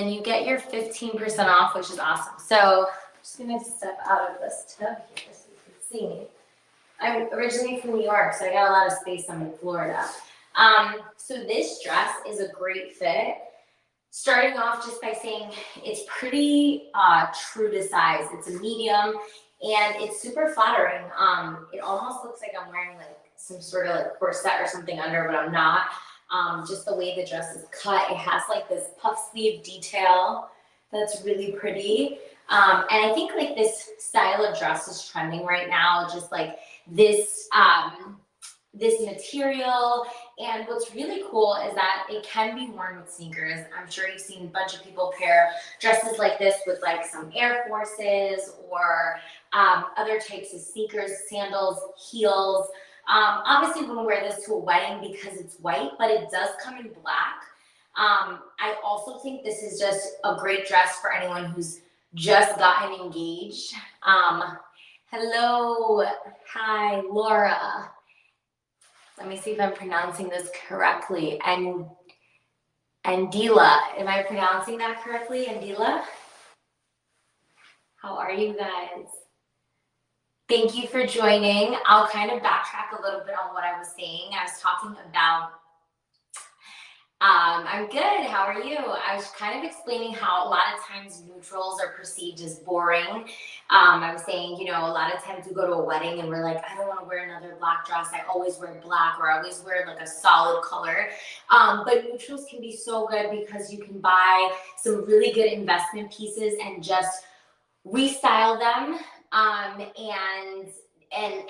and you get your 15% off, which is awesome. So I'm just gonna step out of this tub here so you can see me. I'm originally from New York, so I got a lot of space. I'm in Florida. So this dress is a great fit. Starting off just by saying it's pretty true to size. It's a medium and it's super flattering. It almost looks like I'm wearing like some sort of like corset or something under, but I'm not. Just the way the dress is cut, it has like this puff sleeve detail that's really pretty. And I think like this style of dress is trending right now, just like this this material. And what's really cool is that it can be worn with sneakers. I'm sure you've seen a bunch of people pair dresses like this with like some Air Forces or other types of sneakers, sandals, heels. Obviously, we wouldn't wear this to a wedding because it's white, but it does come in black. I also think this is just a great dress for anyone who's just gotten engaged. Hello, hi, Laura. Let me see if I'm pronouncing this correctly. And Andila, am I pronouncing that correctly? Andila? How are you guys? Thank you for joining. I'll kind of backtrack a little bit on what I was saying. I was talking about I'm good. How are you? I was kind of explaining how a lot of times neutrals are perceived as boring. I was saying, you know, a lot of times we go to a wedding and we're like, I don't want to wear another black dress. I always wear black, or I always wear like a solid color. But neutrals can be so good because you can buy some really good investment pieces and just restyle them and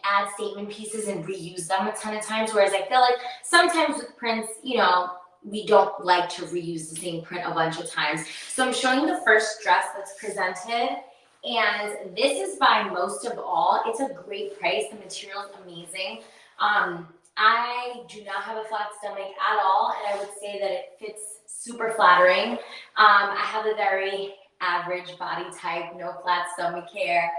add statement pieces and reuse them a ton of times. Whereas I feel like sometimes with prints, you know, we don't like to reuse the same print a bunch of times. So I'm showing the first dress that's presented, and this is by Most of All. It's a great price. The material is amazing. I do not have a flat stomach at all, and I would say that it fits super flattering. I have a very average body type, no flat stomach hair,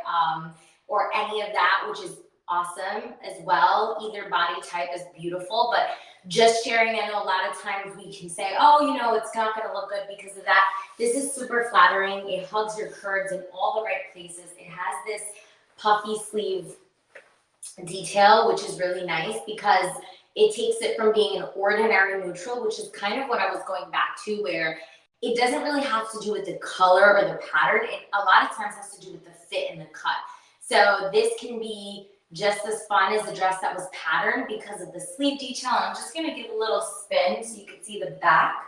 or any of that, which is awesome as well. Either body type is beautiful, but just sharing, I know a lot of times we can say, oh, you know, it's not gonna look good because of that. This is super flattering. It hugs your curves in all the right places. It has this puffy sleeve detail, which is really nice because it takes it from being an ordinary neutral, which is kind of what I was going back to, where it doesn't really have to do with the color or the pattern. It a lot of times has to do with the fit and the cut. So this can be just as fun as the dress that was patterned because of the sleeve detail. I'm just gonna give a little spin so you can see the back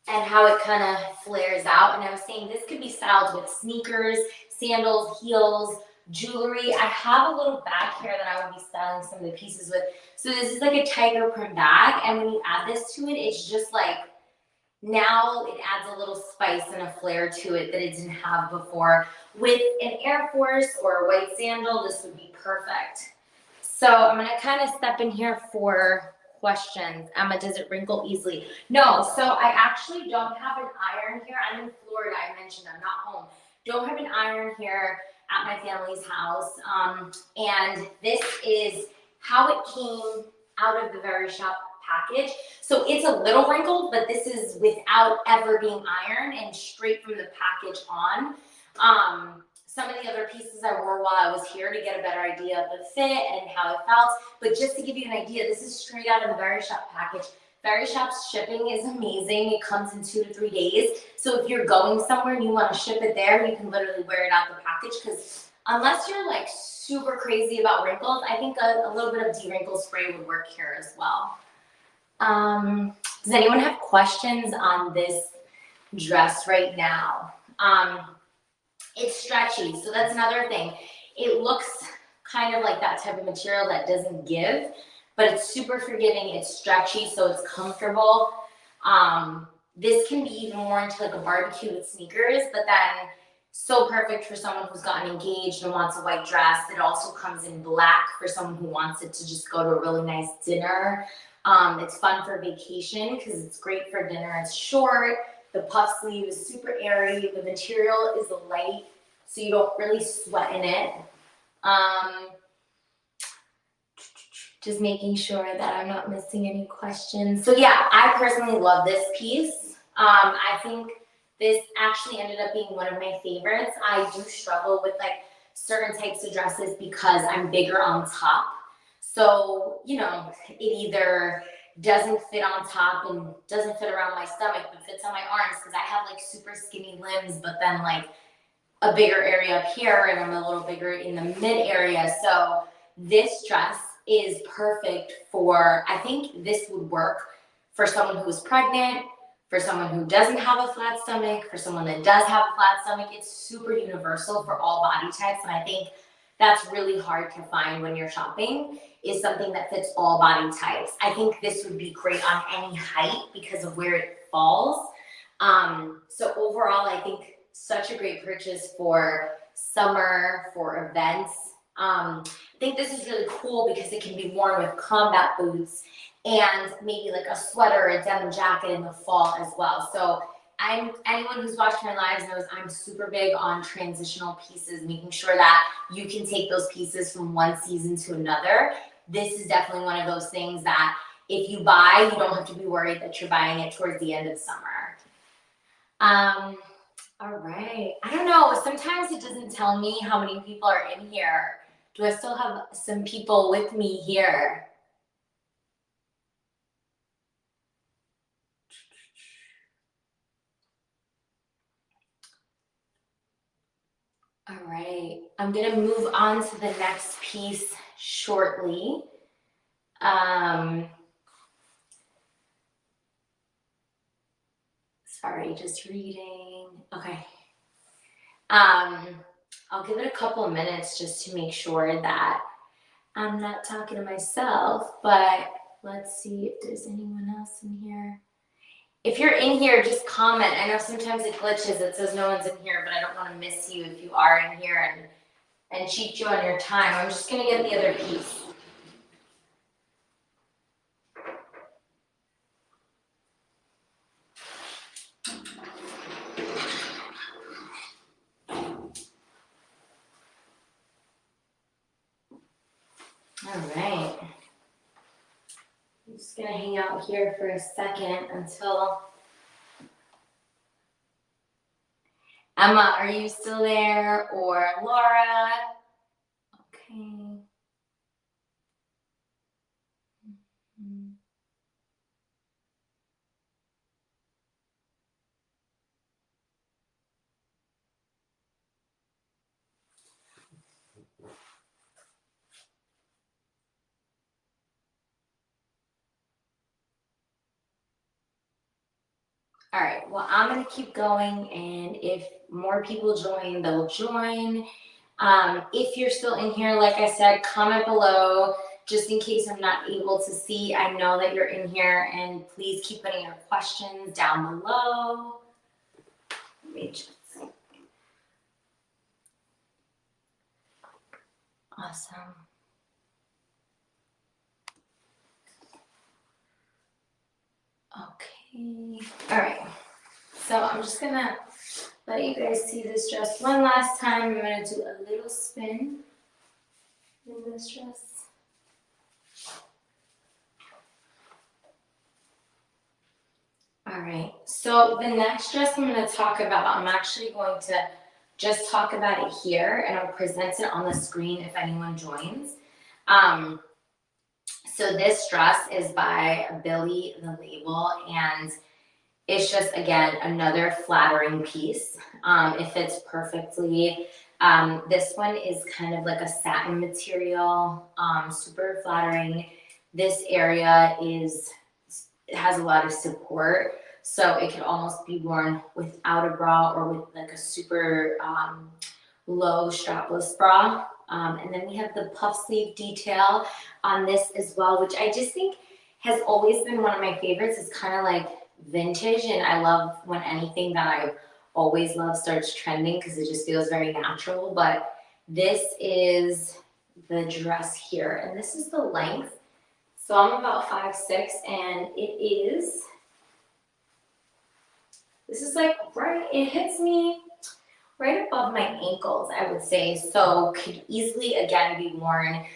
and how it kind of flares out. And I was saying this could be styled with sneakers, sandals, heels, jewelry. I have a little bag here that I would be styling some of the pieces with. So this is like a tiger print bag, and when you add this to it, it's just like, now it adds a little spice and a flair to it that it didn't have before. With an Air Force or a white sandal, this would be perfect. So I'm gonna kind of step in here for questions. Emma, does it wrinkle easily? No, so I actually don't have an iron here. I'm in Florida, I mentioned I'm not home. Don't have an iron here at my family's house. And this is how it came out of the Very Shop package. So it's a little wrinkled, but this is without ever being ironed and straight from the package on. Some of the other pieces I wore while I was here to get a better idea of the fit and how it felt. But just to give you an idea, this is straight out of the Very Shop package. Very Shop's shipping is amazing. It comes in 2 to 3 days. So if you're going somewhere and you want to ship it there, you can literally wear it out the package, because unless you're like super crazy about wrinkles, I think a little bit of de-wrinkle spray would work here as well. Does anyone have questions on this dress right now? It's stretchy, so that's another thing. It looks kind of like that type of material that doesn't give, but it's super forgiving. It's stretchy, so it's comfortable. This can be even more into like a barbecue with sneakers, but then so perfect for someone who's gotten engaged and wants a white dress. It also comes in black for someone who wants it to just go to a really nice dinner. It's fun for vacation because it's great for dinner. It's short. The puff sleeve is super airy. The material is light, so you don't really sweat in it. Just making sure that I'm not missing any questions. So yeah, I personally love this piece. I think this actually ended up being one of my favorites. I do struggle with like certain types of dresses because I'm bigger on top. So, you know, it either doesn't fit on top and doesn't fit around my stomach, but fits on my arms because I have like super skinny limbs, but then like a bigger area up here and I'm a little bigger in the mid area. So this dress is perfect for, I think this would work for someone who's pregnant, for someone who doesn't have a flat stomach, for someone that does have a flat stomach. It's super universal for all body types. And I think that's really hard to find when you're shopping, is something that fits all body types. I think this would be great on any height because of where it falls. So overall, I think such a great purchase for summer, for events. I think this is really cool because it can be worn with combat boots and maybe like a sweater or a denim jacket in the fall as well. So anyone who's watched my lives knows I'm super big on transitional pieces, making sure that you can take those pieces from one season to another. This is definitely one of those things that if you buy, you don't have to be worried that you're buying it towards the end of summer. All right. I don't know. Sometimes it doesn't tell me how many people are in here. Do I still have some people with me here? All right. I'm going to move on to the next piece shortly. Sorry, just reading. Okay. I'll give it a couple of minutes just to make sure that I'm not talking to myself, but let's see if there's anyone else in here. If you're in here, just comment. I know sometimes it glitches. It says no one's in here, but I don't want to miss you if you are in here and cheat you on your time. I'm just going to get the other piece. All right. I'm just going to hang out here for a second until... Emma, are you still there? Or Laura? Okay. All right, well, I'm going to keep going, and if more people join, they'll join. If you're still in here, like I said, comment below, just in case I'm not able to see. I know that you're in here, and please keep putting your questions down below. Let me just... Awesome. Okay, all right. So I'm just gonna let you guys see this dress one last time. I'm gonna do a little spin in this dress. All right, so the next dress I'm going to talk about, I'm actually going to just talk about it here, and I'll present it on the screen if anyone joins. So this dress is by Billy the Label, and it's just, again, another flattering piece. It fits perfectly. This one is kind of like a satin material, super flattering. This area it has a lot of support, so it could almost be worn without a bra or with like a super low strapless bra. And then we have the puff sleeve detail on this as well, which I just think has always been one of my favorites. It's kind of like vintage, and I love when anything that I've always loved starts trending because it just feels very natural. But this is the dress here, and this is the length. So I'm about 5'6", and this is like it hits me right above my ankles, I would say. So could easily, again, be worn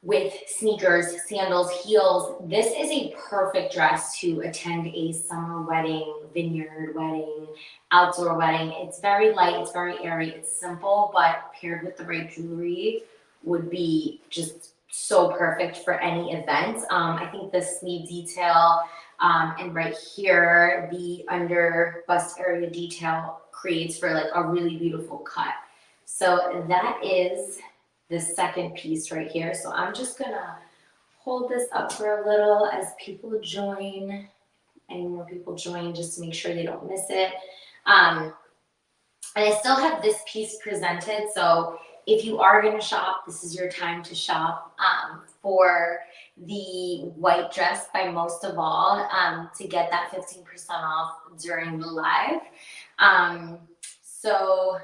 with sneakers, sandals, heels. This is a perfect dress to attend a summer wedding, vineyard wedding, outdoor wedding. It's very light, it's very airy, it's simple, but paired with the right jewelry would be just so perfect for any event. I think the sleeve detail and right here, the under bust area detail creates for like a really beautiful cut. So that is the second piece right here. So I'm just gonna hold this up for a little as people join, any more people join, just to make sure they don't miss it. And I still have this piece presented, so if you are gonna shop, this is your time to shop for the white dress by Most of All to get that 15% off during the live. So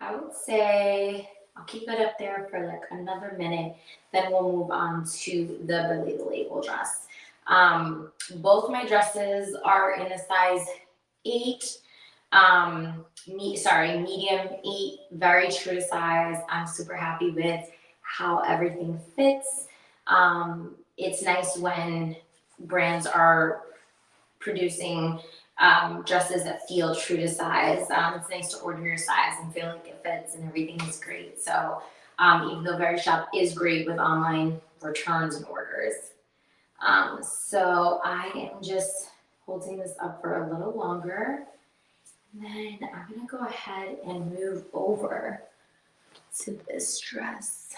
I would say I'll keep it up there for like another minute, then we'll move on to the Belay the Label dress. Both my dresses are in a size 8. Medium 8, very true to size. I'm super happy with how everything fits. It's nice when brands are producing dresses that feel true to size. It's nice to order your size and feel like it fits and everything is great. So even though Verishop is great with online returns and orders. So I am just holding this up for a little longer. Then I'm gonna go ahead and move over to this dress.